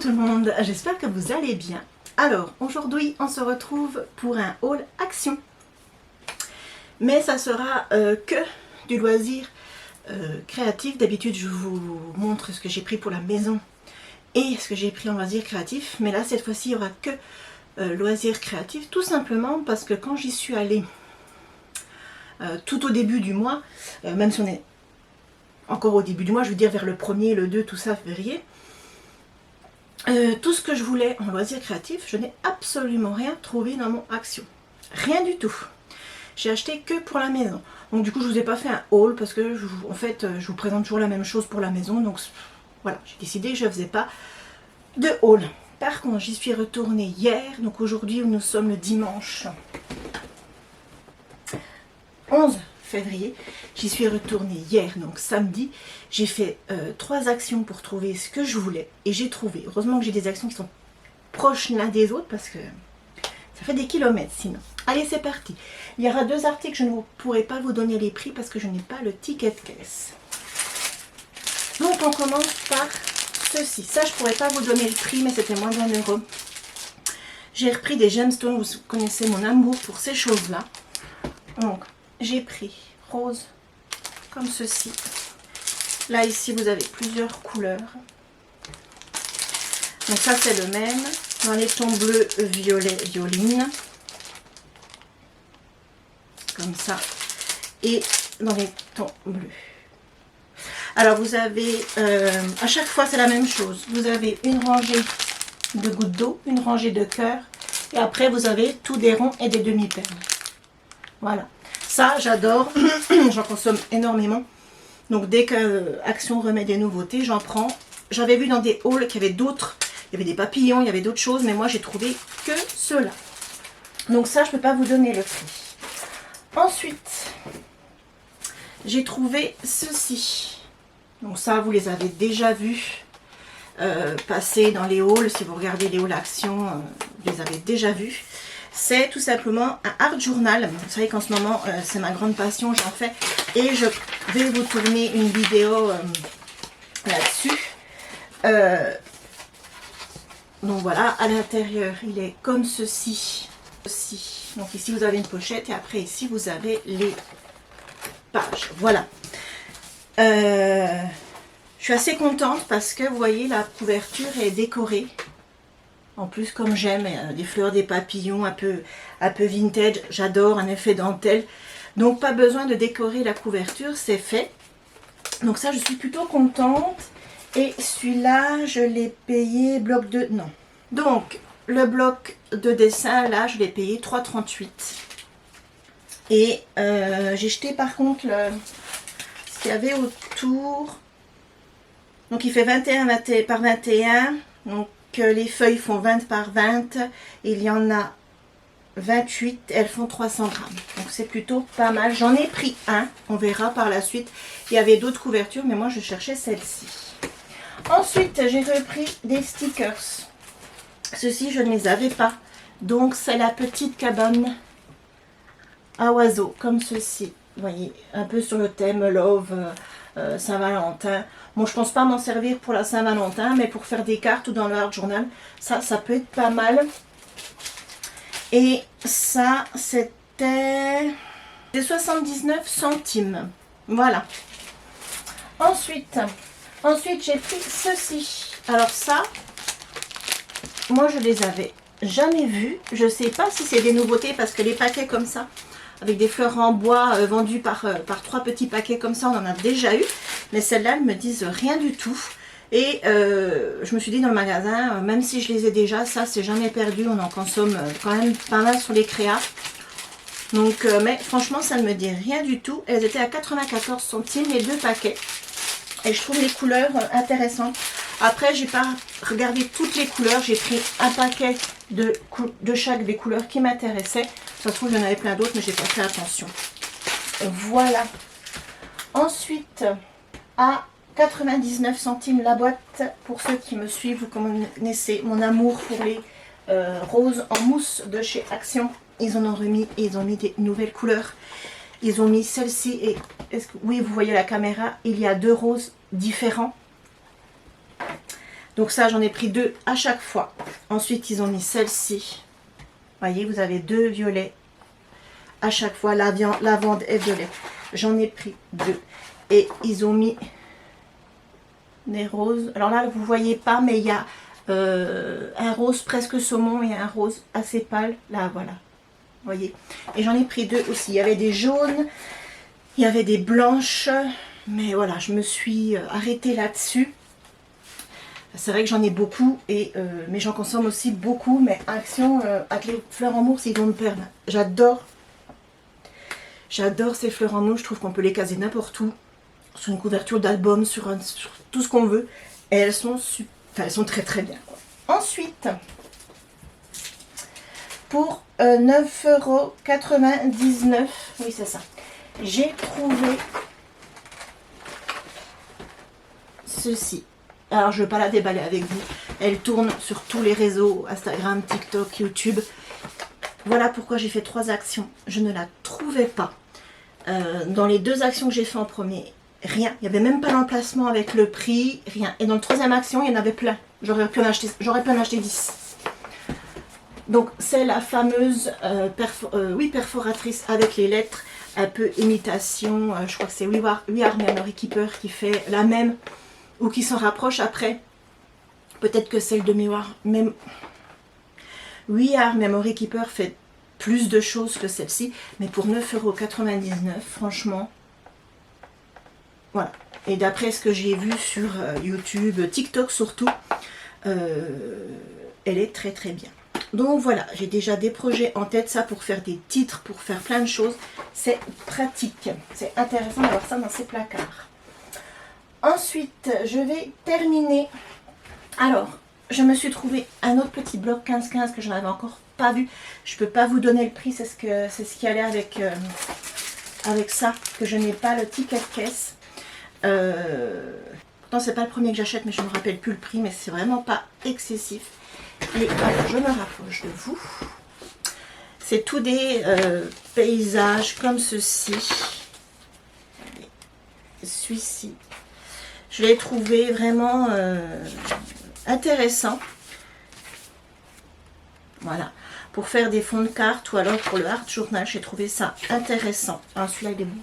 tout le monde, j'espère que vous allez bien. Alors, aujourd'hui, on se retrouve pour un haul action. Mais ça sera que du loisir créatif. D'habitude, je vous montre ce que j'ai pris pour la maison et ce que j'ai pris en loisir créatif. Mais là, cette fois-ci, il n'y aura que loisir créatif. Tout simplement parce que quand j'y suis allée tout au début du mois, même si on est encore au début du mois, je veux dire vers le 1er, le 2, tout ça, février, tout ce que je voulais en loisir créatif, je n'ai absolument rien trouvé dans mon action. Rien du tout. J'ai acheté que pour la maison. Donc du coup, je vous ai pas fait un haul parce que en fait, je vous présente toujours la même chose pour la maison. Donc voilà, j'ai décidé que je ne faisais pas de haul. Par contre, j'y suis retournée hier. Donc aujourd'hui, nous sommes le dimanche 11 février. J'y suis retournée hier, donc samedi. J'ai fait 3 actions pour trouver ce que je voulais. Et j'ai trouvé. Heureusement que j'ai des actions qui sont proches l'un des autres parce que ça fait des kilomètres sinon. Allez, c'est parti. Il y aura 2 articles, je ne pourrai pas vous donner les prix parce que je n'ai pas le ticket de caisse. Donc on commence par ceci. Ça, je ne pourrais pas vous donner le prix, mais c'était moins d'1 euro. J'ai repris des gemstones, vous connaissez mon amour pour ces choses-là. Donc, j'ai pris rose comme ceci. Là, ici, vous avez plusieurs couleurs. Donc ça, c'est le même. Dans les tons bleu, violet, violine. Comme ça. Et dans les tons bleus. Alors, vous avez, à chaque fois, c'est la même chose. Vous avez une rangée de gouttes d'eau, une rangée de cœur. Et après, vous avez tout des ronds et des demi-perles. Voilà. Ça, j'adore. J'en consomme énormément. Donc, dès que Action remet des nouveautés, j'en prends. J'avais vu dans des hauls qu'il y avait d'autres. Il y avait des papillons, il y avait d'autres choses. Mais moi, j'ai trouvé que ceux-là. Donc, ça, je ne peux pas vous donner le prix. Ensuite, j'ai trouvé ceci. Donc, ça, vous les avez déjà vus passer dans les hauls. Si vous regardez les hauls Action, vous les avez déjà vus. C'est tout simplement un art journal. Vous savez qu'en ce moment, c'est ma grande passion, j'en fais. Et je vais vous tourner une vidéo là-dessus. Donc voilà, à l'intérieur, il est comme ceci. Donc ici, vous avez une pochette et après, ici, vous avez les pages. Voilà. Je suis assez contente parce que, vous voyez, la couverture est décorée. En plus, comme j'aime des fleurs, des papillons, un peu vintage, j'adore un effet dentelle. Donc, pas besoin de décorer la couverture, c'est fait. Donc ça, je suis plutôt contente. Et celui-là, je l'ai payé bloc de... Non. Donc, le bloc de dessin, là, je l'ai payé 3,38. Et j'ai jeté par contre ce qu'il y avait autour. Donc, il fait 21 par 21. Donc, les feuilles font 20 par 20. Il y en a 28. Elles font 300 grammes. Donc, c'est plutôt pas mal. J'en ai pris un. On verra par la suite. Il y avait d'autres couvertures, mais moi, je cherchais celle-ci. Ensuite, j'ai repris des stickers. Ceux-ci, je ne les avais pas. Donc, c'est la petite cabane à oiseaux, comme ceci. Vous voyez, un peu sur le thème Love, Saint-Valentin. Bon, je pense pas m'en servir pour la Saint-Valentin, mais pour faire des cartes ou dans le art journal, ça peut être pas mal. Et ça, c'était 79 centimes. Voilà. Ensuite, j'ai pris ceci. Alors ça, moi, je les avais jamais vus. Je sais pas si c'est des nouveautés parce que les paquets comme ça, avec des fleurs en bois vendus par 3 petits paquets comme ça, on en a déjà eu. Mais celles-là, elles me disent rien du tout. Et je me suis dit dans le magasin, même si je les ai déjà, ça, c'est jamais perdu. On en consomme quand même pas mal sur les créas. Donc, mais franchement, ça ne me dit rien du tout. Elles étaient à 94 centimes les 2 paquets. Et je trouve les couleurs intéressantes. Après, j'ai pas regardé toutes les couleurs. J'ai pris un paquet de chaque des couleurs qui m'intéressaient. Ça se trouve, il y en avait plein d'autres, mais j'ai pas fait attention. Voilà. Ensuite, à 99 centimes la boîte. Pour ceux qui me suivent, vous connaissez mon amour pour les roses en mousse de chez Action. Ils en ont remis et ils ont mis des nouvelles couleurs. Ils ont mis celle-ci et oui, vous voyez la caméra, il y a 2 roses différents. Donc ça, j'en ai pris 2 à chaque fois. Ensuite, ils ont mis celle-ci. Voyez, vous avez 2 violets à chaque fois, lavande et violet. J'en ai pris 2. Et ils ont mis des roses. Alors là, vous voyez pas, mais il y a un rose presque saumon et un rose assez pâle. Là, voilà. Vous voyez. Et j'en ai pris 2 aussi. Il y avait des jaunes, il y avait des blanches. Mais voilà, je me suis arrêtée là-dessus. C'est vrai que j'en ai beaucoup, mais j'en consomme aussi beaucoup. Mais Action, avec les fleurs en mousse, ils vont me perdre. J'adore ces fleurs en mousse. Je trouve qu'on peut les caser n'importe où. Sur une couverture d'album, sur tout ce qu'on veut. Et elles sont elles sont très très bien, quoi. Ensuite, pour 9,99 €, oui c'est ça, j'ai trouvé ceci. Alors je ne vais pas la déballer avec vous. Elle tourne sur tous les réseaux, Instagram, TikTok, YouTube. Voilà pourquoi j'ai fait 3 actions. Je ne la trouvais pas. Dans les 2 actions que j'ai fait en premier, rien. Il n'y avait même pas l'emplacement avec le prix, rien. Et dans le 3e action, il y en avait plein. J'aurais pu en acheter 10. Donc c'est la fameuse perforatrice avec les lettres, un peu imitation. Je crois que c'est We Are Memory Keeper qui fait la même, ou qui s'en rapproche après. Peut-être que celle de We Are Memory Keeper fait plus de choses que celle-ci, mais pour 9,99 €, franchement, voilà. Et d'après ce que j'ai vu sur YouTube, TikTok surtout, elle est très très bien. Donc voilà, j'ai déjà des projets en tête, ça pour faire des titres, pour faire plein de choses. C'est pratique, c'est intéressant d'avoir ça dans ses placards. Ensuite, je vais terminer. Alors, je me suis trouvé un autre petit bloc 15-15 que je n'avais encore pas vu. Je ne peux pas vous donner le prix, c'est ce qui allait avec ça, que je n'ai pas le ticket de caisse. Pourtant, c'est pas le premier que j'achète, mais je ne me rappelle plus le prix, mais c'est vraiment pas excessif. Et alors, je me rapproche de vous. C'est tout des paysages comme ceci. Celui-ci, je l'ai trouvé vraiment intéressant. Voilà, pour faire des fonds de cartes ou alors pour le art journal, j'ai trouvé ça intéressant. Ah, celui-là, il est beau.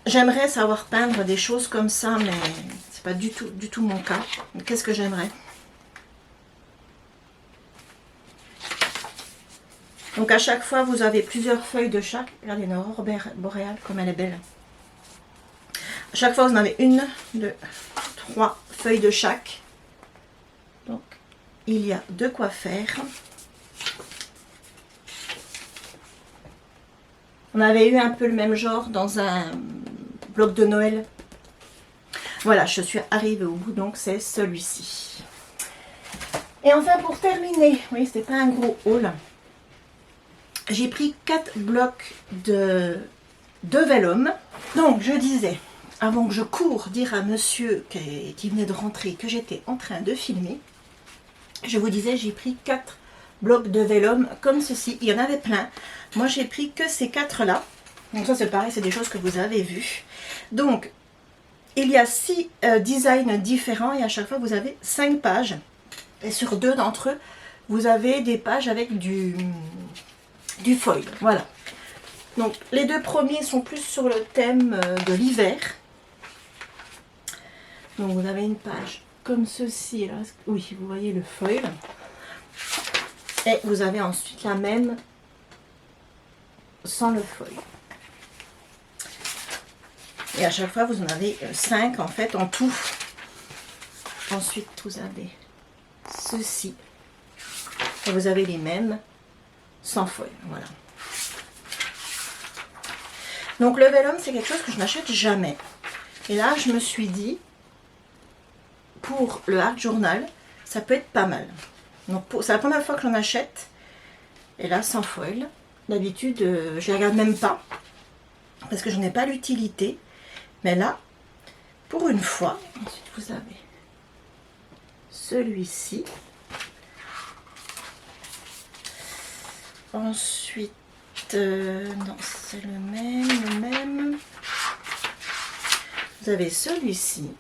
J'aimerais savoir peindre des choses comme ça, mais c'est pas du tout mon cas. Qu'est-ce que j'aimerais? Donc à chaque fois, vous avez plusieurs feuilles de chaque. Regardez une aurore boréale, comme elle est belle. À chaque fois, vous en avez 1, 2, 3 feuilles de chaque. Donc, il y a de quoi faire. On avait eu un peu le même genre dans un bloc de Noël. Voilà, je suis arrivée au bout, donc c'est celui-ci. Et enfin, pour terminer, oui, c'était pas un gros haul. J'ai pris 4 blocs de vélum. Donc, je disais, avant que je cours dire à monsieur qui venait de rentrer que j'étais en train de filmer, je vous disais, j'ai pris 4 blocs de vélum comme ceci. Il y en avait plein. Moi, j'ai pris que ces 4-là. Donc ça, c'est pareil, c'est des choses que vous avez vues. Donc, il y a 6 designs différents et à chaque fois, vous avez 5 pages. Et sur 2 d'entre eux, vous avez des pages avec du foil. Voilà. Donc, les 2 premiers sont plus sur le thème de l'hiver. Donc, vous avez une page comme ceci. Là. Oui, vous voyez le foil. Et vous avez ensuite la même sans le foil. Et à chaque fois, vous en avez 5 en fait en tout. Ensuite, vous avez ceci. Et vous avez les mêmes sans foil. Voilà. Donc le vélum, c'est quelque chose que je n'achète jamais. Et là, je me suis dit, pour le art journal, ça peut être pas mal. Donc c'est la première fois que j'en achète. Et là, sans foil. D'habitude, je les regarde même pas. Parce que je n'ai pas l'utilité. Mais là, pour une fois, ensuite vous avez celui-ci. Ensuite, non, c'est le même. Vous avez celui-ci.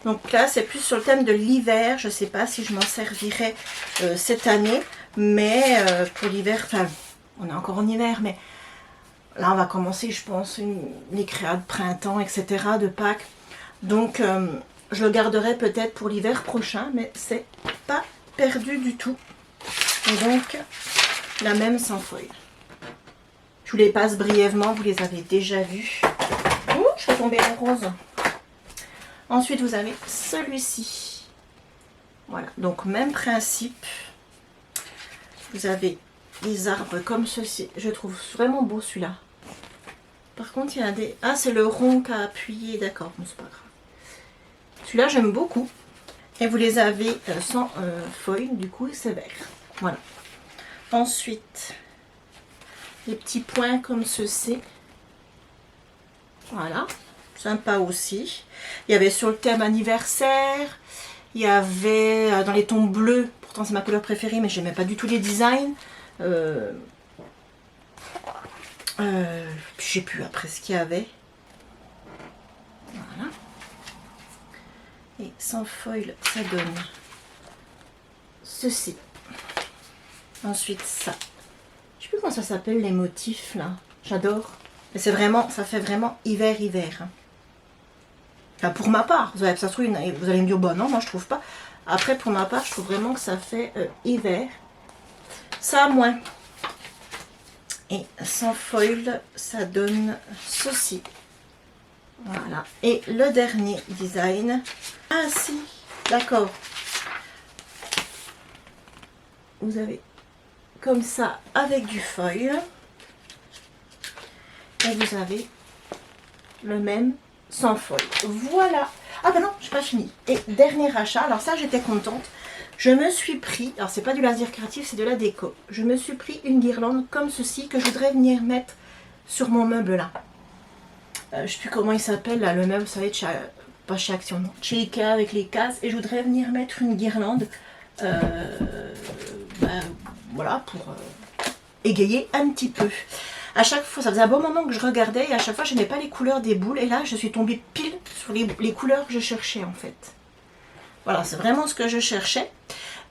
Donc là, c'est plus sur le thème de l'hiver. Je ne sais pas si je m'en servirai cette année. Mais pour l'hiver, enfin, on est encore en hiver, mais là, on va commencer, je pense, les créas de printemps, etc., de Pâques. Donc, je le garderai peut-être pour l'hiver prochain, mais c'est pas perdu du tout. Et donc, la même sans foil. Je vous les passe brièvement, vous les avez déjà vus. Ouh, je suis tombée en rose. Ensuite, vous avez celui-ci. Voilà, donc même principe. Vous avez des arbres comme ceci. Je trouve vraiment beau celui-là. Par contre, il y a des... Ah, c'est le rond qu'a appuyé. D'accord, mais c'est pas grave. Celui-là, j'aime beaucoup. Et vous les avez sans foil, du coup, c'est vert. Voilà. Ensuite, les petits points comme ceci. Voilà. Sympa aussi. Il y avait sur le thème anniversaire. Il y avait dans les tons bleus. Pourtant, c'est ma couleur préférée, mais je n'aimais pas du tout les designs. Je sais plus après ce qu'il y avait. Voilà. Et sans foil, ça donne ceci. Ensuite, ça. Je sais plus comment ça s'appelle, les motifs, là. J'adore. Mais c'est vraiment, ça fait vraiment hiver-hiver. Hein. Enfin, pour ma part, ça se trouve, vous allez me dire, bah non, moi je trouve pas. Après, pour ma part, je trouve vraiment que ça fait hiver. Ça, moins. Et sans foil, ça donne ceci. Voilà. Et le dernier design. Ah si, d'accord. Vous avez comme ça avec du foil. Et vous avez le même sans foil. Voilà. Ah ben non, je n'ai pas fini. Et dernier achat. Alors ça, j'étais contente. Je me suis pris, alors c'est pas du laser créatif, c'est de la déco. Je me suis pris une guirlande comme ceci que je voudrais venir mettre sur mon meuble là. Je sais plus comment il s'appelle là, le meuble, ça va être pas chez Action, non, chez Ikea avec les cases. Et je voudrais venir mettre une guirlande, voilà, pour égayer un petit peu. À chaque fois, ça faisait un bon moment que je regardais et à chaque fois je n'aimais pas les couleurs des boules. Et là, je suis tombée pile sur les couleurs que je cherchais en fait. Voilà, c'est vraiment ce que je cherchais.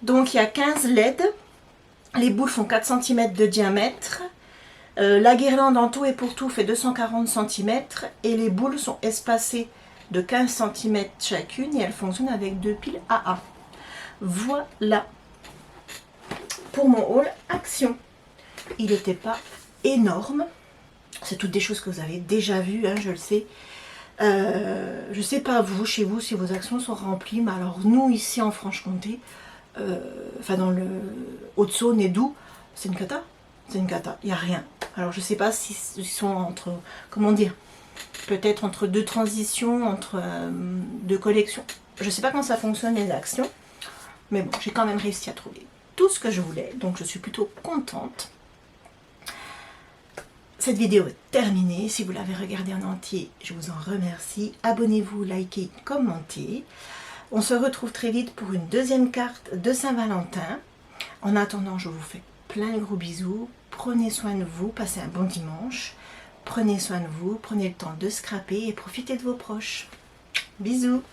Donc, il y a 15 LED. Les boules font 4 cm de diamètre. La guirlande en tout et pour tout fait 240 cm. Et les boules sont espacées de 15 cm chacune. Et elles fonctionnent avec 2 piles AA. Voilà. Pour mon haul Action. Il n'était pas énorme. C'est toutes des choses que vous avez déjà vues, hein, je le sais. Je sais pas vous, chez vous, si vos actions sont remplies, mais alors nous ici en Franche-Comté, enfin dans le Haute-Saône et Doubs, c'est une cata. C'est une cata, il n'y a rien. Alors je sais pas s'ils sont entre, comment dire, peut-être entre deux transitions, entre deux collections. Je sais pas comment ça fonctionne les actions, mais bon, j'ai quand même réussi à trouver tout ce que je voulais, donc je suis plutôt contente. Cette vidéo est terminée. Si vous l'avez regardée en entier, je vous en remercie. Abonnez-vous, likez, commentez. On se retrouve très vite pour une deuxième carte de Saint-Valentin. En attendant, je vous fais plein de gros bisous. Prenez soin de vous, passez un bon dimanche. Prenez soin de vous, prenez le temps de scraper et profitez de vos proches. Bisous!